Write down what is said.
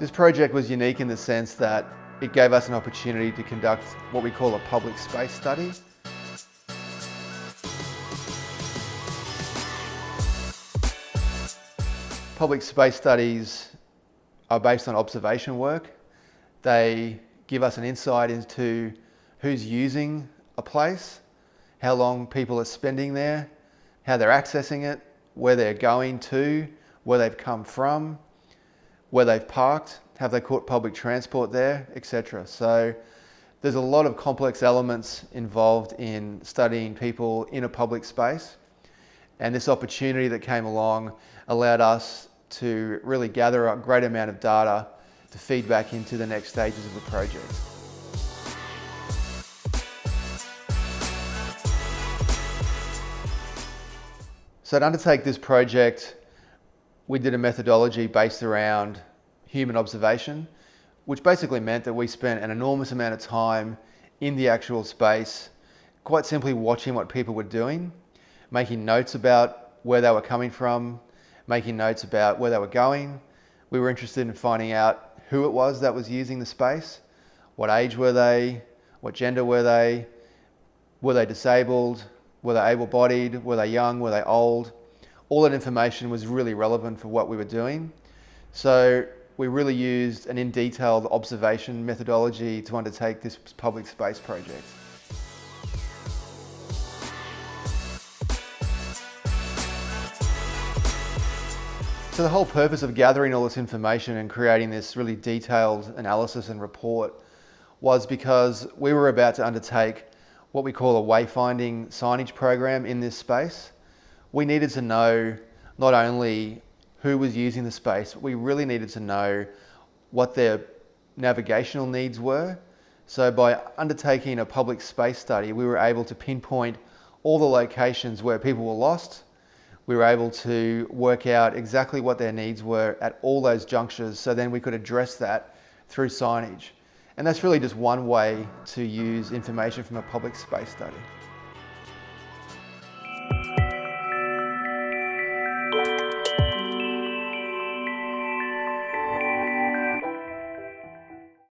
This project was unique in the sense that it gave us an opportunity to conduct what we call a public space study. Public space studies are based on observation work. They give us an insight into who's using a place, how long people are spending there, how they're accessing it, where they're going to, where they've come from, where they've parked, have they caught public transport there, etc. So there's a lot of complex elements involved in studying people in a public space. And this opportunity that came along allowed us to really gather a great amount of data to feed back into the next stages of the project. So to undertake this project, we did a methodology based around human observation, which basically meant that we spent an enormous amount of time in the actual space, quite simply watching what people were doing, making notes about where they were coming from, making notes about where they were going. We were interested in finding out who it was that was using the space, what age were they, what gender were they disabled, were they able-bodied, were they young, were they old. All that information was really relevant for what we were doing. So we really used an in-detailed observation methodology to undertake this public space project. So the whole purpose of gathering all this information and creating this really detailed analysis and report was because we were about to undertake what we call a wayfinding signage program in this space. We needed to know not only who was using the space, but we really needed to know what their navigational needs were. So by undertaking a public space study, we were able to pinpoint all the locations where people were lost. We were able to work out exactly what their needs were at all those junctures, so then we could address that through signage. And that's really just one way to use information from a public space study.